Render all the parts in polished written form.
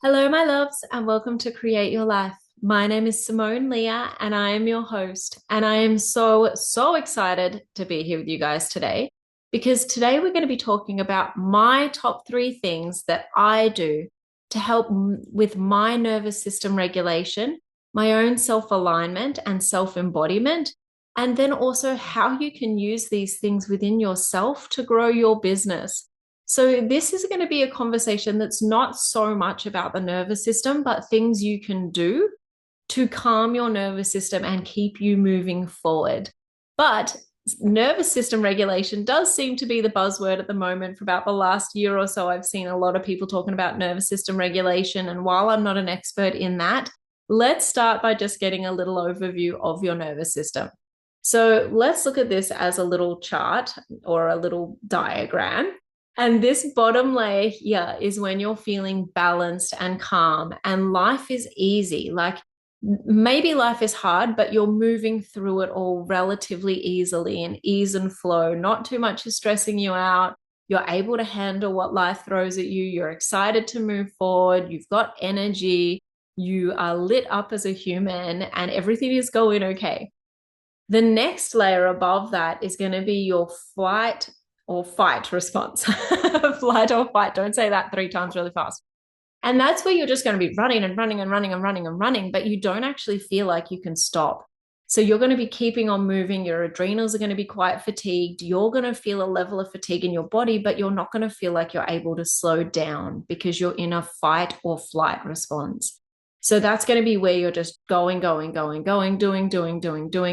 Hello, my loves, and welcome to Create Your Life. My name is Simone Leah, and I am your host. And I am so excited to be here with you guys today because today we're going to be talking about my top three things that I do to help with my nervous system regulation, my own self alignment and self embodiment, and then also how you can use these things within yourself to grow your business. So, this is going to be a conversation that's not so much about the nervous system, but things you can do to calm your nervous system and keep you moving forward. But nervous system regulation does seem to be the buzzword at the moment. For about the last year or so, I've seen a lot of people talking about nervous system regulation. And while I'm not an expert in that, let's start by just getting a little overview of your nervous system. So, let's look at this as a little chart or a little diagram. And this bottom layer here is when you're feeling balanced and calm and life is easy. Like maybe life is hard, but you're moving through it all relatively easily in ease and flow. Not too much is stressing you out. You're able to handle what life throws at you. You're excited to move forward. You've got energy. You are lit up as a human and everything is going okay. The next layer above that is going to be your flight or fight response. Flight or fight. Don't say that three times really fast. And that's where you're just going to be running and running and running and running and running, but you don't actually feel like you can stop. So you're going to be keeping on moving. Your adrenals are going to be quite fatigued. You're going to feel a level of fatigue in your body, but you're not going to feel like you're able to slow down because you're in a fight or flight response. So that's going to be where you're just going, doing,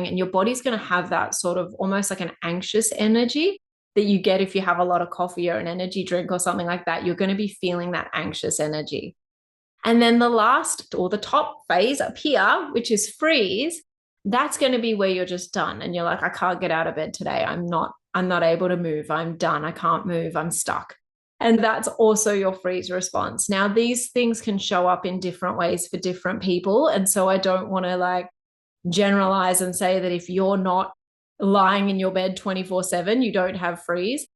and your body's going to have that sort of almost like an anxious energy that you get if you have a lot of coffee or an energy drink or something like that. You're going to be feeling that anxious energy. And then the last or the top phase up here, which is freeze, that's going to be where you're just done. And you're like, I can't get out of bed today. I'm not able to move. I'm done. I can't move. I'm stuck. And that's also your freeze response. Now, these things can show up in different ways for different people. And so I don't want to like generalize and say that if you're not lying in your bed 24/7, you don't have freeze.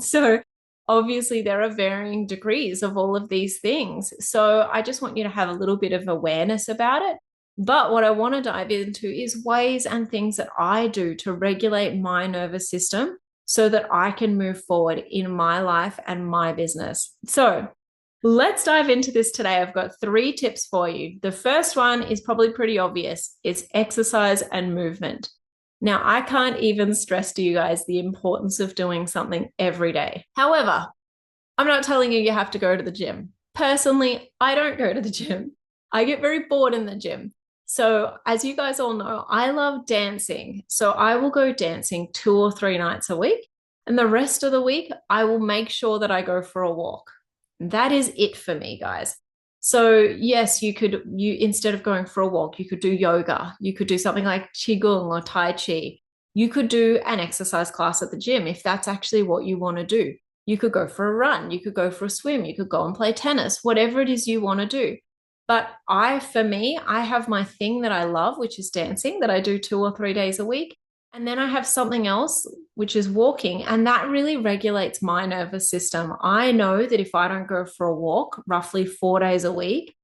So obviously there are varying degrees of all of these things. So I just want you to have a little bit of awareness about it. But what I want to dive into is ways and things that I do to regulate my nervous system so that I can move forward in my life and my business. So let's dive into this today. I've got 3 tips for you. The first one is probably pretty obvious. It's exercise and movement. Now, I can't even stress to you guys the importance of doing something every day. However, I'm not telling you have to go to the gym. Personally, I don't go to the gym. I get very bored in the gym. So, as you guys all know, I love dancing. So, I will go dancing 2 or 3 nights a week. And the rest of the week, I will make sure that I go for a walk. That is it for me, guys. So yes, you instead of going for a walk, you could do yoga. You could do something like qigong or tai chi. You could do an exercise class at the gym if that's actually what you want to do. You could go for a run. You could go for a swim. You could go and play tennis, whatever it is you want to do. But for me, I have my thing that I love, which is dancing, that I do 2 or 3 days a week. And then I have something else, which is walking. And that really regulates my nervous system. I know that if I don't go for a walk roughly 4 days a week,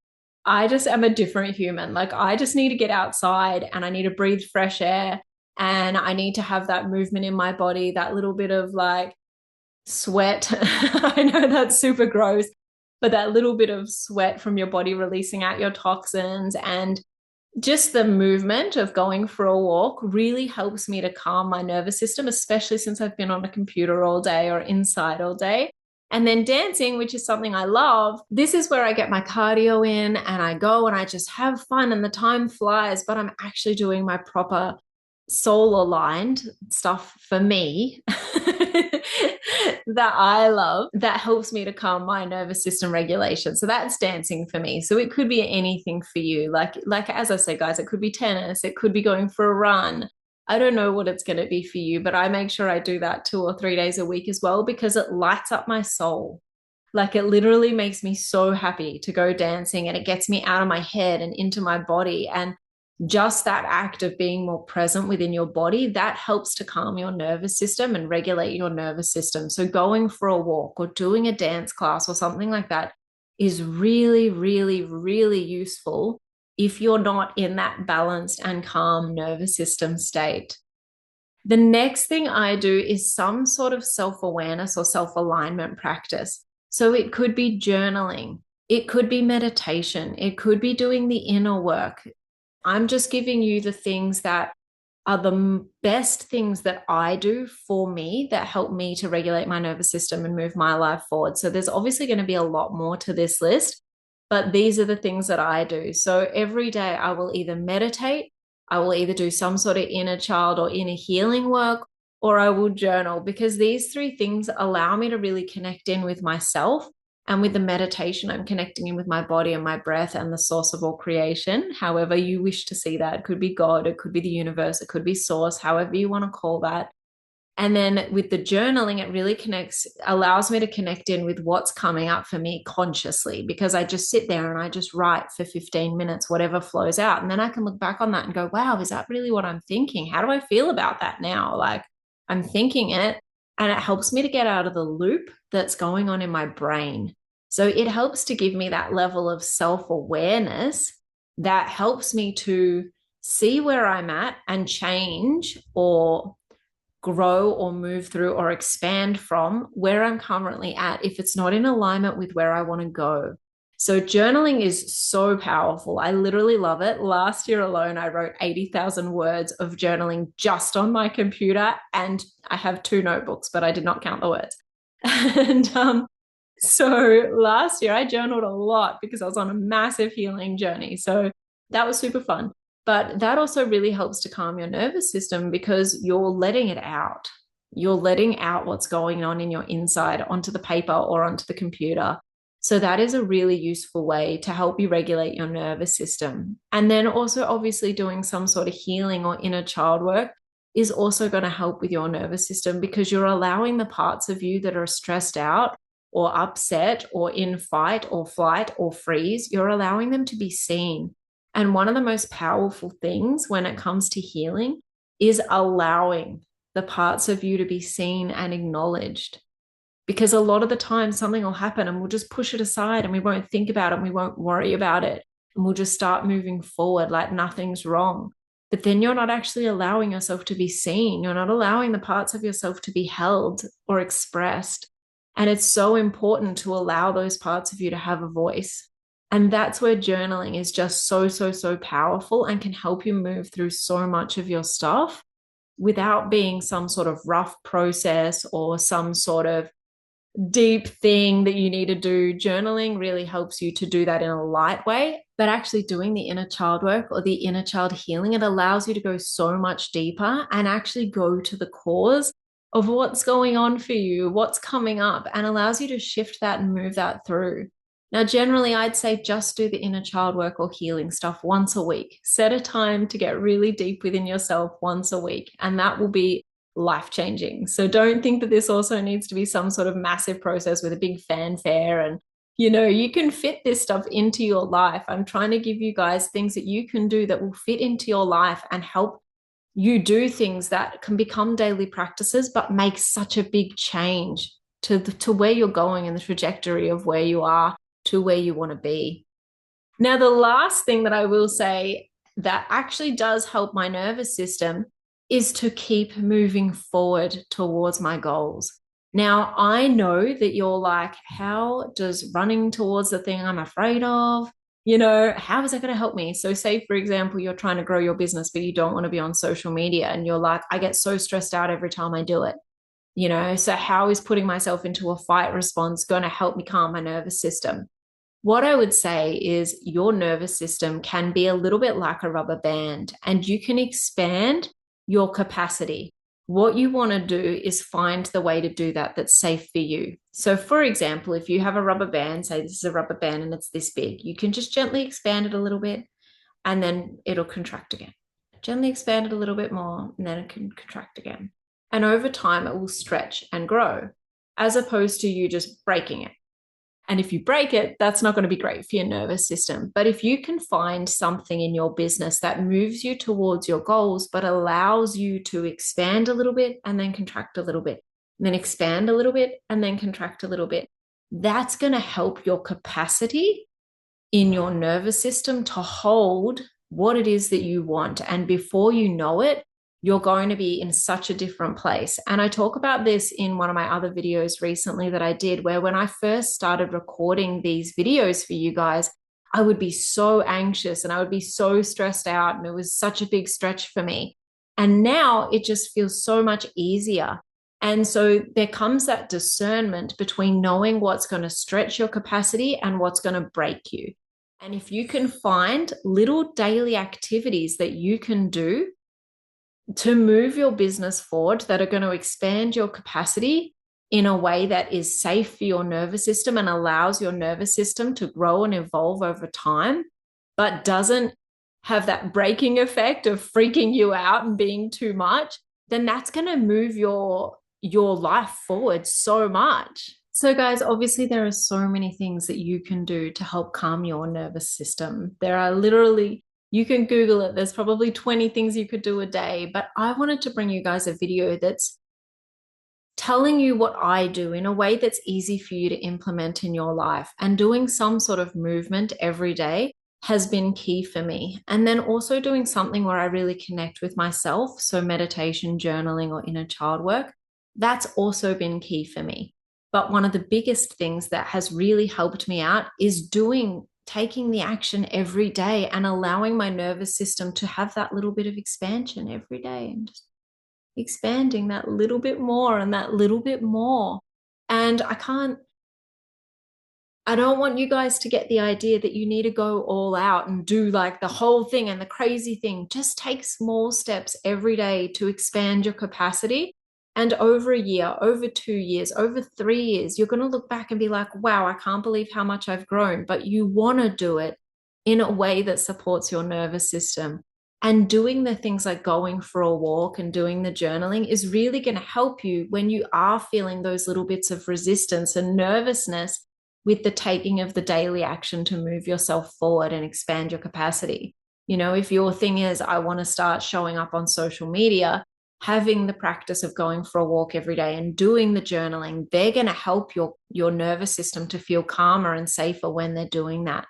I just am a different human. Like I just need to get outside and I need to breathe fresh air and I need to have that movement in my body, that little bit of like sweat. I know that's super gross, but that little bit of sweat from your body releasing out your toxins and just the movement of going for a walk really helps me to calm my nervous system, especially since I've been on a computer all day or inside all day. And then dancing, which is something I love, this is where I get my cardio in and I go and I just have fun and the time flies, but I'm actually doing my proper soul aligned stuff for me that I love that helps me to calm my nervous system regulation. So that's dancing for me. So it could be anything for you. Like as I say, guys, it could be tennis, it could be going for a run. I don't know what it's going to be for you, but I make sure I do that 2 or 3 days a week as well because it lights up my soul. Like it literally makes me so happy to go dancing and it gets me out of my head and into my body. And just that act of being more present within your body, that helps to calm your nervous system and regulate your nervous system. So going for a walk or doing a dance class or something like that is really, really, really useful if you're not in that balanced and calm nervous system state. The next thing I do is some sort of self-awareness or self-alignment practice. So it could be journaling, it could be meditation, it could be doing the inner work. I'm just giving you the things that are the best things that I do for me that help me to regulate my nervous system and move my life forward. So there's obviously going to be a lot more to this list, but these are the things that I do. So every day I will either meditate, I will either do some sort of inner child or inner healing work, or I will journal, because these three things allow me to really connect in with myself. And with the meditation, I'm connecting in with my body and my breath and the source of all creation, however you wish to see that. It could be God, it could be the universe, it could be source, however you want to call that. And then with the journaling, it really allows me to connect in with what's coming up for me consciously, because I just sit there and I just write for 15 minutes, whatever flows out. And then I can look back on that and go, wow, is that really what I'm thinking? How do I feel about that now? Like, I'm thinking it, and it helps me to get out of the loop that's going on in my brain. So it helps to give me that level of self-awareness that helps me to see where I'm at and change or grow or move through or expand from where I'm currently at if it's not in alignment with where I want to go. So journaling is so powerful. I literally love it. Last year alone, I wrote 80,000 words of journaling just on my computer, and I have 2 notebooks, but I did not count the words. And so last year I journaled a lot because I was on a massive healing journey. So that was super fun. But that also really helps to calm your nervous system because you're letting it out. You're letting out what's going on in your inside onto the paper or onto the computer. So that is a really useful way to help you regulate your nervous system. And then also obviously doing some sort of healing or inner child work is also going to help with your nervous system, because you're allowing the parts of you that are stressed out or upset or in fight or flight or freeze, you're allowing them to be seen. And one of the most powerful things when it comes to healing is allowing the parts of you to be seen and acknowledged. Because a lot of the time something will happen and we'll just push it aside and we won't think about it and we won't worry about it. And we'll just start moving forward like nothing's wrong. But then you're not actually allowing yourself to be seen. You're not allowing the parts of yourself to be held or expressed. And it's so important to allow those parts of you to have a voice. And that's where journaling is just so, so, so powerful and can help you move through so much of your stuff without being some sort of rough process or some sort of deep thing that you need to do. Journaling really helps you to do that in a light way, but actually doing the inner child work or the inner child healing, it allows you to go so much deeper and actually go to the cause of what's going on for you, what's coming up, and allows you to shift that and move that through. Now, generally, I'd say just do the inner child work or healing stuff once a week. Set a time to get really deep within yourself once a week, and that will be life-changing. So don't think that this also needs to be some sort of massive process with a big fanfare. And, you can fit this stuff into your life. I'm trying to give you guys things that you can do that will fit into your life and help you do things that can become daily practices, but make such a big change to where you're going and the trajectory of where you are to where you want to be. Now, the last thing that I will say that actually does help my nervous system is to keep moving forward towards my goals. Now, I know that you're like, how does running towards the thing I'm afraid of, how is that going to help me? So say, for example, you're trying to grow your business, but you don't want to be on social media. And you're like, I get so stressed out every time I do it. So how is putting myself into a fight response going to help me calm my nervous system? What I would say is your nervous system can be a little bit like a rubber band, and you can expand your capacity. What you want to do is find the way to do that that's safe for you. So for example, if you have a rubber band, say this is a rubber band and it's this big, you can just gently expand it a little bit and then it'll contract again. Gently expand it a little bit more and then it can contract again. And over time, it will stretch and grow, as opposed to you just breaking it. And if you break it, that's not going to be great for your nervous system. But if you can find something in your business that moves you towards your goals, but allows you to expand a little bit and then contract a little bit, and then expand a little bit and then contract a little bit, that's going to help your capacity in your nervous system to hold what it is that you want. And before you know it, you're going to be in such a different place. And I talk about this in one of my other videos recently that I did, where when I first started recording these videos for you guys, I would be so anxious and I would be so stressed out. And it was such a big stretch for me. And now it just feels so much easier. And so there comes that discernment between knowing what's going to stretch your capacity and what's going to break you. And if you can find little daily activities that you can do to move your business forward that are going to expand your capacity in a way that is safe for your nervous system and allows your nervous system to grow and evolve over time, but doesn't have that breaking effect of freaking you out and being too much, then that's going to move your life forward so much. So guys, obviously there are so many things that you can do to help calm your nervous system. There are literally, you can Google it. There's probably 20 things you could do a day, but I wanted to bring you guys a video that's telling you what I do in a way that's easy for you to implement in your life. And doing some sort of movement every day has been key for me. And then also doing something where I really connect with myself. So meditation, journaling, or inner child work, that's also been key for me. But one of the biggest things that has really helped me out is taking the action every day and allowing my nervous system to have that little bit of expansion every day and just expanding that little bit more and that little bit more. And I don't want you guys to get the idea that you need to go all out and do like the whole thing and the crazy thing. Just take small steps every day to expand your capacity. And over a year, over 2 years, over 3 years, you're going to look back and be like, wow, I can't believe how much I've grown. But you want to do it in a way that supports your nervous system. And doing the things like going for a walk and doing the journaling is really going to help you when you are feeling those little bits of resistance and nervousness with the taking of the daily action to move yourself forward and expand your capacity. You know, if your thing is, I want to start showing up on social media, having the practice of going for a walk every day and doing the journaling, they're going to help your nervous system to feel calmer and safer when they're doing that.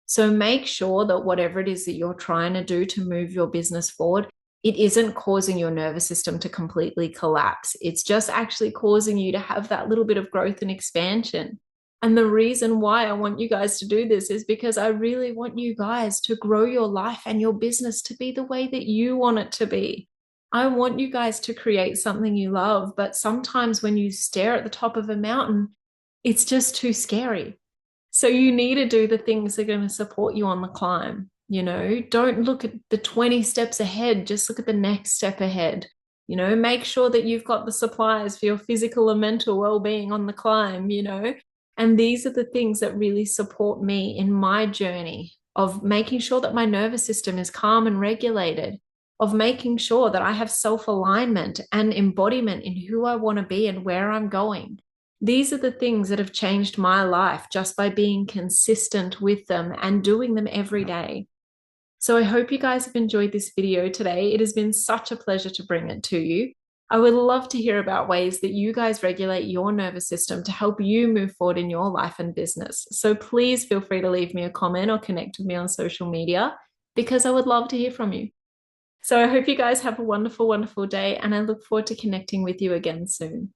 So make sure that whatever it is that you're trying to do to move your business forward, it isn't causing your nervous system to completely collapse. It's just actually causing you to have that little bit of growth and expansion. And the reason why I want you guys to do this is because I really want you guys to grow your life and your business to be the way that you want it to be. I want you guys to create something you love, but sometimes when you stare at the top of a mountain, it's just too scary. So you need to do the things that are going to support you on the climb. You know, don't look at the 20 steps ahead, just look at the next step ahead. You know, make sure that you've got the supplies for your physical and mental well-being on the climb, you know. And these are the things that really support me in my journey of making sure that my nervous system is calm and regulated, of making sure that I have self-alignment and embodiment in who I want to be and where I'm going. These are the things that have changed my life just by being consistent with them and doing them every day. So I hope you guys have enjoyed this video today. It has been such a pleasure to bring it to you. I would love to hear about ways that you guys regulate your nervous system to help you move forward in your life and business. So please feel free to leave me a comment or connect with me on social media because I would love to hear from you. So I hope you guys have a wonderful, wonderful day, and I look forward to connecting with you again soon.